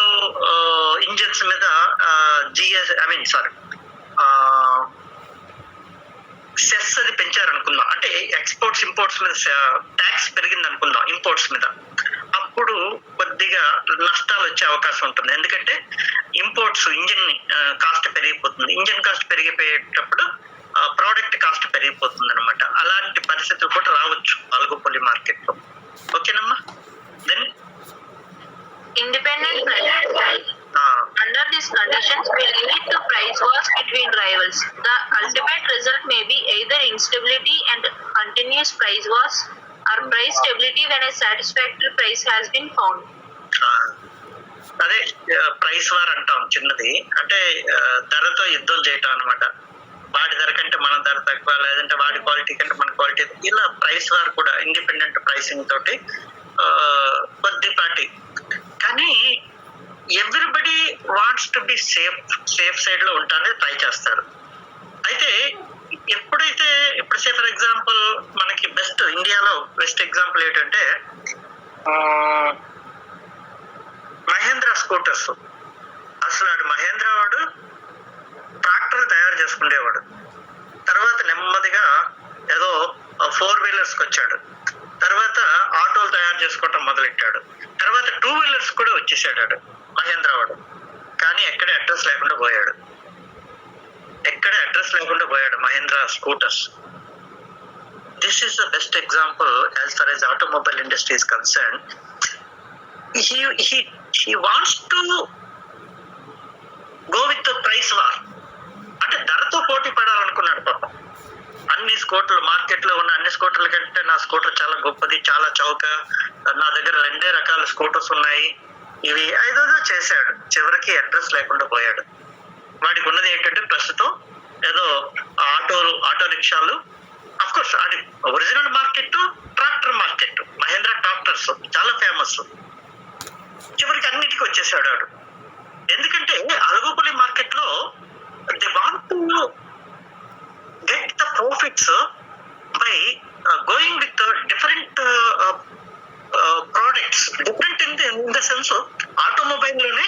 A: ఇంజన్స్ మీద సెస్ అది పెంచారనుకుందాం, అంటే ఎక్స్పోర్ట్స్ ఇంపోర్ట్స్ మీద ట్యాక్స్ పెరిగింది అనుకుందాం ఇంపోర్ట్స్ మీద, అప్పుడు కొద్దిగా నష్టాలు వచ్చే అవకాశం ఉంటుంది. ఎందుకంటే ఇంపోర్ట్స్ ఇంజిన్ కాస్ట్ పెరిగిపోతుంది, ఇంజిన్ కాస్ట్ పెరిగిపోయేటప్పుడు ప్రోడక్ట్ కాస్ట్ పెరిగిపోతుంది అనమాట. అలాంటి పరిస్థితులు కూడా రావచ్చు ఆల్గోపోలి మార్కెట్ లో. ఓకేనమ్మా. Then
D: Independent pricing under these conditions may lead to price wars between rivals. The ultimate result may be either instability and continuous price wars or price stability when a satisfactory price has been found.
A: అదే price war అంటాం, చిన్నది అంటే ధరతో యుద్ధం చేయటం అనమాట. వాడి ధర కంటే మన ధర తక్కువ, లేదంటే వాడి క్వాలిటీ కంటే మన క్వాలిటీ, ఇలా ప్రైస్ వార్ కూడా ఇండిపెండెంట్ ప్రైసింగ్ తోటి కొద్దిపాటి. కానీ everybody wants to be safe side లో ఉంటానే ట్రై చేస్తారు. అయితే ఎప్పుడైతే ఇప్పుడు సే ఫర్ ఎగ్జాంపుల్ మనకి ఇండియాలో బెస్ట్ ఎగ్జాంపుల్ ఏంటంటే మహేంద్ర స్కూటర్స్. అసలు వాడు మహేంద్ర వాడు ట్రాక్టర్ తయారు చేసుకునేవాడు, తర్వాత నెమ్మదిగా ఏదో 4 వీలర్స్కి వచ్చాడు, తర్వాత ఆటోలు తయారు చేసుకోవటం మొదలెట్టాడు, తర్వాత 2 వీలర్స్ కూడా వచ్చేసాడు మహేంద్ర వాడు. కానీ ఎక్కడ అడ్రస్ లేకుండా పోయాడు Mahindra scooters. This is the best example as far as automobile industry is concern. he wants to go with the price war, అంటే ధరతో పోటీ పడాలనుకున్నాడు పాపం. అన్ని స్కూటర్లు మార్కెట్ లో ఉన్న అన్ని స్కూటర్ల కంటే నా స్కూటర్ చాలా గొప్పది, చాలా చౌక, నా దగ్గర 2 రకాల స్కూటర్స్ ఉన్నాయి, ఇవి ఏదో చేశాడు. చివరికి అడ్రస్ లేకుండా పోయాడు. వాడికి ఉన్నది ఏంటంటే ప్రస్తుతం ఏదో ఆటో రిక్షాలు. అఫ్ కోర్స్ అది original market tractor market, Mahindra tractors చాలా ఫేమస్. చివరికి అన్నిటికీ వచ్చేసాడు వాడు. ఎందుకంటే ఆల్గోపోలి మార్కెట్ లో they want to get the profits by going with different products. Different in the sense automobile లోనే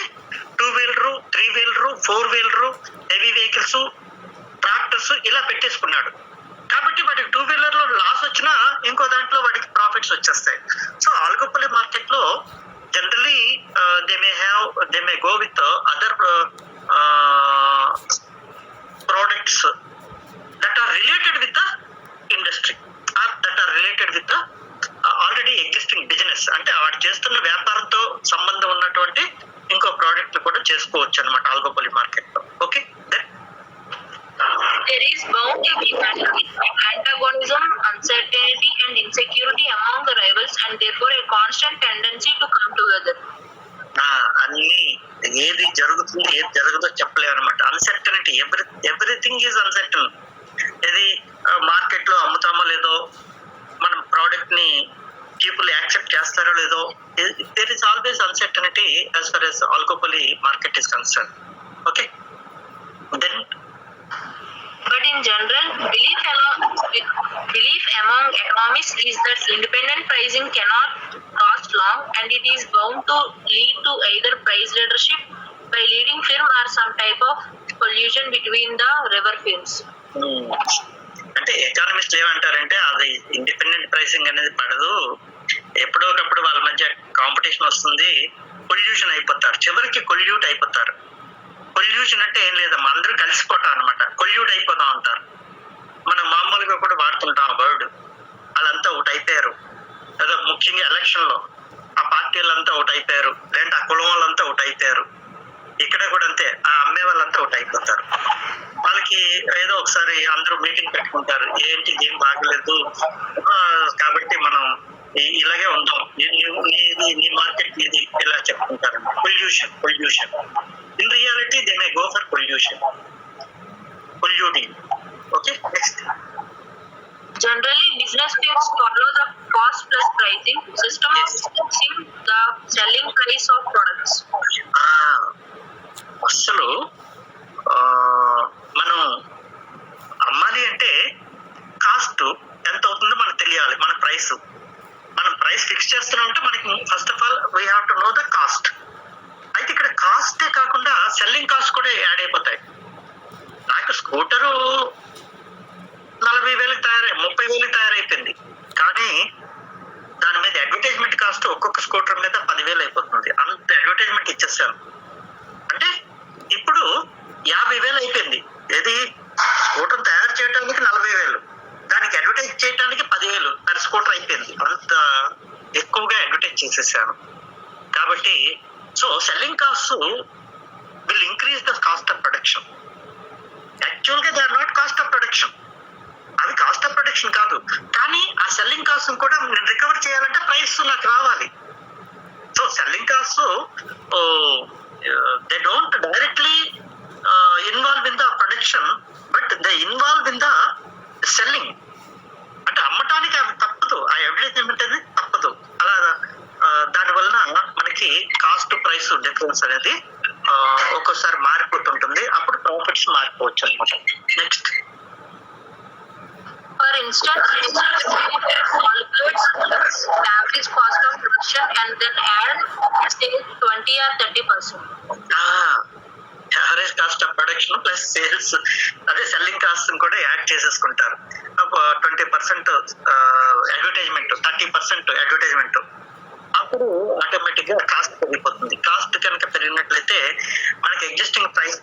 A: 2 wheeler, 3 wheeler, 4 wheeler, heavy vehicles, tractors ఇలా పెట్టేసుకున్నాడు. కాబట్టి వాడికి 2 వీలర్ లో లాస్ వచ్చినా ఇంకో దాంట్లో వాడికి ప్రాఫిట్స్ వచ్చేస్తాయి. సో ఆల్గోపోలి మార్కెట్ లో generally they may go with other products that are related with the industry or that are related with the already existing business. అంటే వాడు చేస్తున్న వ్యాపారంతో సంబంధం ఉన్నటువంటి ఇంకో ప్రోడక్ట్ కూడా చేసుకోవచ్చు అన్నమాట ఆల్గోపోలి మార్కెట్ లో. Okay,
D: There is bound to be antagonism, uncertainty and insecurity among the rivals and therefore a constant tendency to come together.
A: అన్ని ఏది జరుగుతుంది ఏది జరగదో చెప్పలేము అనమాట. Uncertainty, everything is uncertain. ఇది మార్కెట్ లో అమ్ముతామో లేదో, మనం ప్రోడక్ట్ ని పీపుల్ యాక్సెప్ట్ చేస్తారో లేదో, there is always uncertainty as far as oligopoly market is concern. Okay, then
D: But in general, belief among economists is that independent pricing cannot last long and it is bound to lead to either price leadership by leading firm or some type of collusion between the rival firms.
A: అంటే economist ఏమంటారంటే అది independent pricing అనేది పడదు, ఎప్పుడో ఒకప్పుడు వాళ్ళ మధ్య competition వస్తుంది, కొల్యూషన్ అయిపోతారు, చివరికి కొల్యూట్ అయిపోతారు. కొల్యూషన్ అంటే ఏం లేదమ్మా, అందరూ కలిసిపోతాం అనమాట, కొల్యూట్ అయిపోతాం అంటారు. మనం మామూలుగా కూడా వాడుతుంటాం వర్డ్. వాళ్ళంతా ఒకటి అయిపోయారు, ఏదో ముఖ్యంగా ఎలక్షన్ లో ఆ పార్టీలంతా ఒకటి అయిపోయారు, లేదంటే ఆ కులం వాళ్ళంతా ఒకటి అయిపోయారు. ఇక్కడ కూడా అంతే, ఆ అమ్మే వాళ్ళంతా ఒకటి అయిపోతారు. వాళ్ళకి ఏదో ఒకసారి అందరూ మీటింగ్ పెట్టుకుంటారు, ఏంటి ఏం బాగలేదు కాబట్టి మనం ఇలాగే ఉందాం, నీ మార్కెట్ ఇది ఇలా చెప్పుకుంటారు. Pollution in reality they may go for polluting. Okay, next.
D: Generally, business teams follow the cost plus pricing system of fixing the selling price of products.
A: అసలు మనం అమ్మాలి అంటే కాస్ట్ ఎంత అవుతుందో మనకు తెలియాలి. మనం ప్రైస్ ఫిక్స్ చేస్తున్నాం అంటే మనకి first of all we have to know the cost. అయితే ఇక్కడ కాస్టే కాకుండా సెల్లింగ్ కాస్ట్ కూడా యాడ్ అయిపోతాయి. నాకు స్కూటరు 40,000 30,000 తయారైపోయింది, కానీ దాని మీద అడ్వర్టైజ్మెంట్ కాస్ట్ ఒక్కొక్క స్కూటర్ మీద 10,000 అయిపోతుంది. అంత అడ్వర్టైజ్మెంట్ ఇచ్చేసాను అంటే ఇప్పుడు 50,000 అయిపోయింది. ఏది స్కూటర్ తయారు చేయడానికి 40,000, దానికి అడ్వర్టైజ్ చేయడానికి 10,000 పర్ స్కూటర్ అయిపోయింది. అంత ఎక్కువగా అడ్వర్టైజ్ చేసేసాను. కాబట్టి so selling cost will increase the cost of production. Actual గా they are not cost of production, అది కాస్ట్ ఆఫ్ ప్రొడక్షన్ కాదు. కానీ ఆ సెల్లింగ్ కాస్ట్ కూడా నేను రికవర్ చేయాలంటే ప్రైస్ నాకు రావాలి. So selling cost they don't directly involve in the production, but they involve in the selling. అంటే అమ్మటానికి అవి తప్పదు, ఆ అడ్వర్టైజ్మెంట్ అనేది తప్పదు. అలా దాని వలన మనకి కాస్ట్ ప్రైస్ డిఫరెన్స్ అనేది ఒక్కోసారి మారిపోతుంటుంది. అప్పుడు ప్రాఫిట్స్ మారిపోవచ్చు అనమాట. Next,
D: For instance, calculates average cost of production and then add say 20 or 30%.
A: Average cost of production plus sales, అదే సెల్లింగ్ కాస్ట్ కూడా యాడ్ చేసేసుకుంటారు. 20% advertisement, 30% advertisement. అప్పుడు ఆటోమేటిక్ గా కాస్ట్ పెరిగిపోతుంది. కాస్ట్ కనుక పెరిగినట్లయితే మనకి ఎగ్జిస్టింగ్ ప్రైస్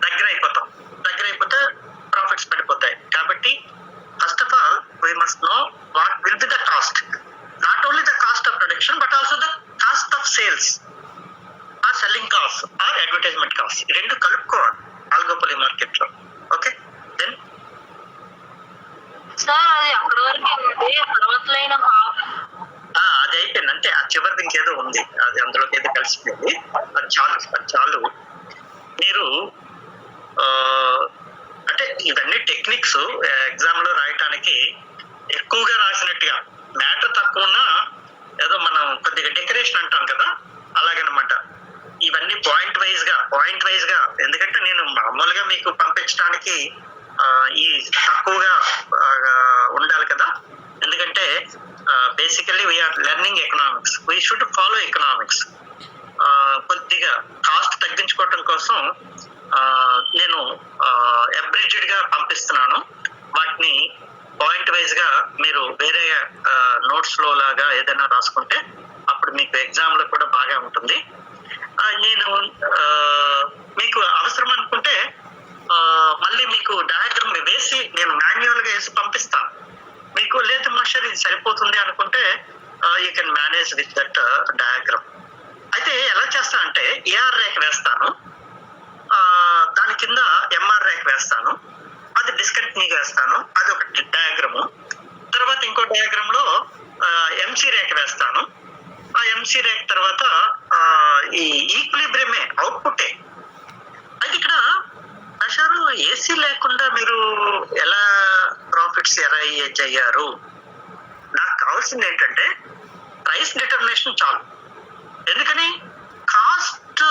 A: దగ్గర అయిపోతే ప్రాఫిట్స్ పడిపోతాయి. కాబట్టి first of all we must know what will be the cost, not only the cost of production but also the cost of sales or selling cost or advertisement cost. ఈ రెండు కలుపుకోవాలి oligopoly market లో. Okay, then
D: sir అది అక్కడ వరకు తర్వాత line
A: అది అయిపోయింది అంటే ఆ చివరిది ఇంకేదో ఉంది, అది అందులోకి ఏదో కలిసిపోయింది. అది చాలు. మీరు అంటే ఇవన్నీ టెక్నిక్స్ ఎగ్జామ్ లో రాయటానికి ఎక్కువగా రాసినట్టుగా, మ్యాటర్ తక్కువ ఉన్నా ఏదో మనం కొద్దిగా డెకరేషన్ అంటాం కదా, అలాగనమాట. ఇవన్నీ పాయింట్ వైజ్ గా ఎందుకంటే నేను మామూలుగా మీకు పంపించడానికి ఈ తక్కువగా ఉండాలి కదా. ఎందుకంటే basically we are learning economics, we should follow economics. కొద్దిగా కాస్ట్ తగ్గించుకోవటం కోసం నేను అబ్రిడ్జ్డ్ గా పంపిస్తున్నాను. వాటిని పాయింట్ వైజ్ గా మీరు వేరే నోట్స్ లో లాగా ఏదైనా రాసుకుంటే అప్పుడు మీకు ఎగ్జామ్ లో కూడా బాగా ఉంటుంది. నేను మీకు అవసరం అనుకుంటే మళ్ళీ మీకు డయాగ్రామ్ వేసి నేను మాన్యువల్ గా వేసి పంపిస్తాను. మీకు లేదు మాస్టర్ ఇది సరిపోతుంది అనుకుంటే you can manage with that diagram. అయితే ఎలా చేస్తా అంటే ఏఆర్ రేక్ వేస్తాను, దాని కింద ఎంఆర్ రేక్ వేస్తాను, అది డిస్కంటిన్యూ వేస్తాను, అది ఒక డయాగ్రాము. తర్వాత ఇంకో డయాగ్రామ్ లో ఎంసీ రేక్ వేస్తాను. ఆ ఎంసీ రేక్ తర్వాత ఈ ఈక్విలిబ్రియమే అవుట్పుటే. అయితే ఇక్కడ అసలు ఏసీ లేకుండా మీరు ఎలా ప్రాఫిట్స్ ఎరైజ్ అయ్యారు? నాకు కావాల్సింది ఏంటంటే ప్రైస్ డిటర్మినేషన్ చాలు. ఎందుకని cost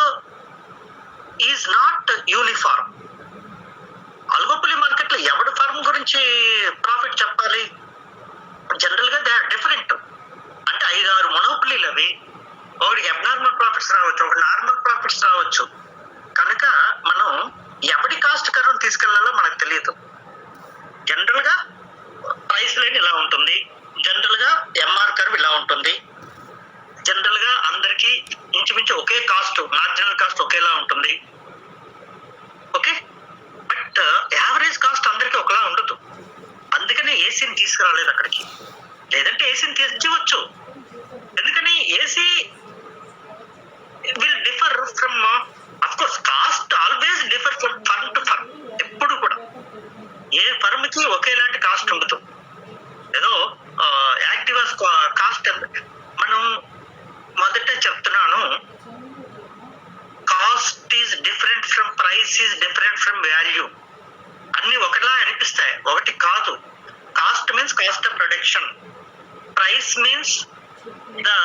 A: is not uniform. Oligopoly market లో ఎవరి ఫర్మ్ గురించి ప్రాఫిట్ చెప్పాలి? జనరల్ గా దే ఆర్ డిఫరెంట్. అంటే 5-6 మొనోపలీలు అవి. ఒకటికి అబ్నార్మల్ ప్రాఫిట్స్ రావచ్చు, ఒకటి నార్మల్ ప్రాఫిట్స్ రావచ్చు. కనుక మనం ఎవరి కాస్ట్ కర్వ్ తీసుకెళ్లాలో మనకు తెలియదు. జనరల్ గా ప్రైస్ లైన్ ఇలా ఉంటుంది, జనరల్ గా ఎంఆర్ కర్వ్ ఇలా ఉంటుంది, జనరల్ గా అందరికి ఇంచుమించు ఒకే కాస్ట్, మార్జినల్ కాస్ట్ ఒకేలా ఉంటుంది. ఓకే, బట్ యావరేజ్ కాస్ట్ అందరికి ఒకలా ఉండదు. అందుకనే ఏసీని తీసుకురాలేదు అక్కడికి. లేదంటే ఏసీని తెచ్చివచ్చు. ఎందుకని AC will differ from, of course cost always differ from firm to firm. ఎప్పుడు కూడా ఏ ఫర్మ్ కి ఒకేలాంటి కాస్ట్ ఉండదు. ఏదో యాక్టివ్ కాస్ట్ మనం మొదట చెప్తున్నాను, cost is different from price is different from value. అన్ని ఒకలా అనిపిస్తాయి. ఒకటి cost production. Price means the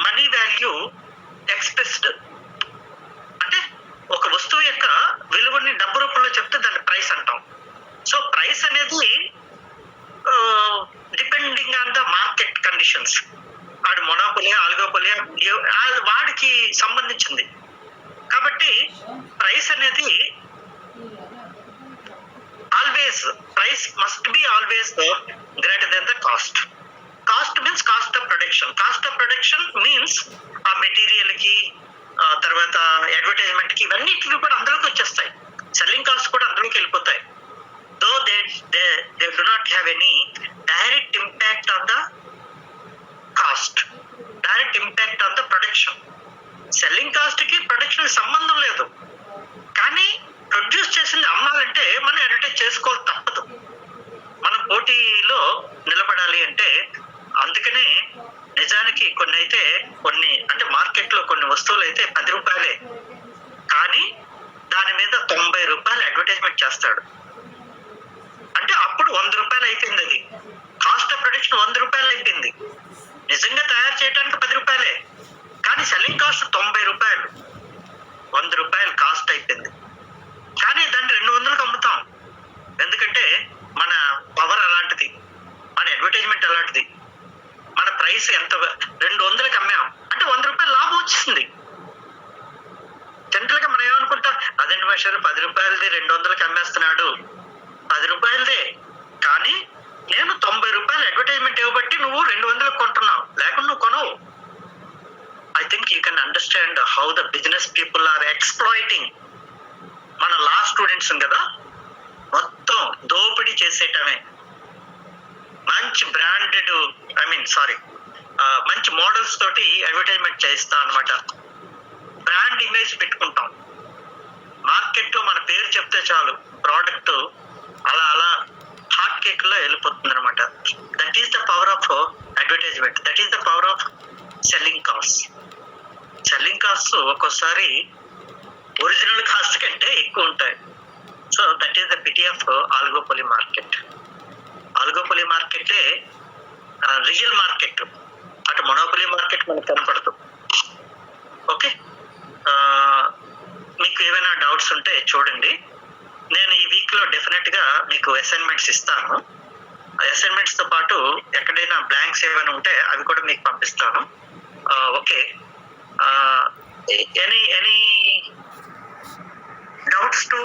A: money value expressed. అంటే ఒక వస్తువు యొక్క విలువని డబ్బు రూపంలో చెప్తే దాన్ని ప్రైస్ అంటాం. సో ప్రైస్ అనేది depending on the market conditions, వాడు మొనోపొలియా ఆలిగోపొలియా వాడికి సంబంధించింది. కాబట్టి ప్రైస్ అనేది always, price must be always greater than the cost. Cost means cost of production. Cost of production means ఆ మెటీరియల్ కి, తర్వాత అడ్వర్టైజ్మెంట్ కి, ఇవన్నిటికి కూడా అందులోకి వచ్చేస్తాయి. సెల్లింగ్ కాస్ట్ కూడా అందులోకి వెళ్ళిపోతాయి. Though they do not have any direct impact on the cost, direct impact on the production. Selling cost కి ప్రొడక్షన్ సంబంధం లేదు, కానీ ప్రొడ్యూస్ చేసింది అమ్మాలంటే మనం అడ్వర్టైజ్ చేసుకోవాలి తప్పదు. మనం పోటీలో నిలబడాలి అంటే. అందుకనే నిజానికి కొన్ని అంటే మార్కెట్ లో కొన్ని వస్తువులు అయితే 10 రూపాయలే, కానీ దాని మీద 90 రూపాయలు అడ్వర్టైజ్మెంట్ చేస్తాడు. అంటే అప్పుడు 100 రూపాయలు అయిపోయింది. అది కాస్ట్ ఆఫ్ ప్రొడక్షన్ 100 రూపాయలు అయిపోయింది. నిజంగా తయారు చేయడానికి 10 రూపాయలే, కానీ సెల్లింగ్ కాస్ట్ 90 రూపాయలు. 100 రూపాయలు కాస్ట్ అయిపోయింది, కానీ దాన్ని 200కి అమ్ముతాం. ఎందుకంటే మన పవర్ అలాంటిది, మన అడ్వర్టైజ్మెంట్ అలాంటిది. మన ప్రైస్ ఎంత 200కి అమ్మాం అంటే 100 రూపాయలు లాభం వచ్చింది. జనరల్ గా మనం ఏమనుకుంటాం, అదేంటి భాషలు 10 రూపాయలది 200కి అమ్మేస్తున్నాడు, 10 రూపాయలదే, కానీ నేను 90 రూపాయలు అడ్వర్టైజ్మెంట్ ఇవ్వబట్టి నువ్వు 200కి కొంటున్నావు, లేకుండా నువ్వు కొనవు. I think you can understand how the business people are exploiting. మన లా స్టూడెంట్స్ కదా, మొత్తం దోపిడీ చేసేయటమే. మంచి బ్రాండెడ్ మంచి మోడల్స్ తోటి అడ్వర్టైజ్మెంట్ చేయిస్తాం అనమాట. బ్రాండ్ ఇమేజ్ పెట్టుకుంటాం. మార్కెట్ లో మన పేరు చెప్తే చాలు, ప్రోడక్ట్ అలా అలా హాట్ కేక్ లో వెళ్ళిపోతుంది అనమాట. That is the power of advertisement. That is the power of selling cost. Selling cost ఒక్కోసారి ఒరిజినల్ కాస్ట్ కంటే ఎక్కువ ఉంటాయి. So that is the pity of oligopoly market. Oligopoly మార్కెటే రియల్ మార్కెట్. అటు మొనోపోలీ మార్కెట్ మనకు కనపడదు. ఓకే, మీకు ఏమైనా డౌట్స్ ఉంటే చూడండి. నేను ఈ వీక్ లో డెఫినెట్ గా మీకు అసైన్మెంట్స్ ఇస్తాను. అసైన్మెంట్స్ తో పాటు ఎక్కడైనా బ్లాంక్స్ ఏమైనా ఉంటే అవి కూడా మీకు పంపిస్తాను. Okay, any doubts to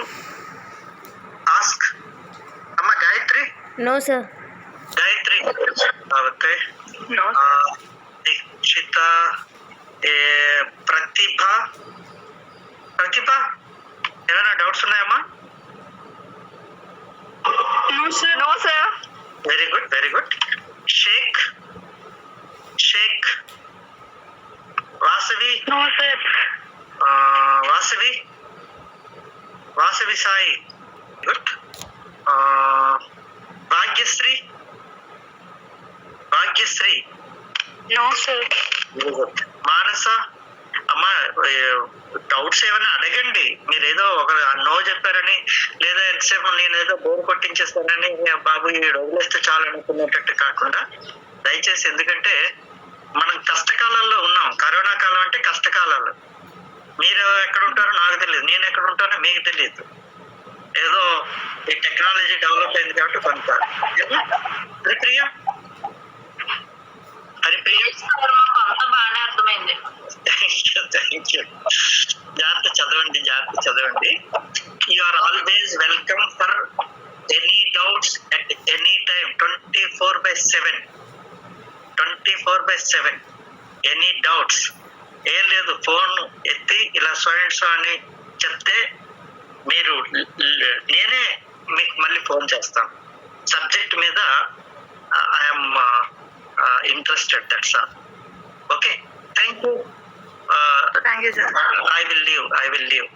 A: ask? అమ్మ Gayatri?
B: No, sir.
A: Gayatri, okay.
C: No.
A: Dikshita, Pratibha ఏమైనా డౌట్స్ ఉన్నాయమ్మా?
C: No, sir.
A: Very good, very good. Sheikh Vasavi?
C: No, sir.
A: Vasavi Sai, good. Bhagyashree?
C: No, sir.
A: Manasa? అమ్మా, డౌట్స్ ఏమైనా అడగండి. మీరు ఏదో ఒక నో చెప్పారని, లేదా ఎంతసేపు నేనేదో బోర్ కొట్టించేస్తానని బాబు ఈ వదిలేస్తే చాలు అనుకునేటట్టు కాకుండా దయచేసి, ఎందుకంటే మనం కష్టకాలాల్లో ఉన్నాం. కరోనా కాలం అంటే కష్టకాలాలు. మీరు ఎక్కడ ఉంటారో నాకు తెలియదు, నేను ఎక్కడ ఉంటానో మీకు తెలియదు. ఏదో ఈ టెక్నాలజీ డెవలప్ అయింది కాబట్టి కొంత. హరిప్రియ?
D: మాకు అంత బాగానే అర్థమైంది.
A: Thank you. జాగ్రత్త చదవండి. You are always welcome for any doubts at any time. 24/7 any doubts. ఏం లేదు, ఫోన్ ఎత్తి ఇలా సో అని చెప్తే మీరు, నేనే మీకు మళ్ళీ ఫోన్ చేస్తాను. సబ్జెక్ట్ మీద I'm interested, that's all. Okay, thank you.
C: Thank you, sir.
A: I will leave.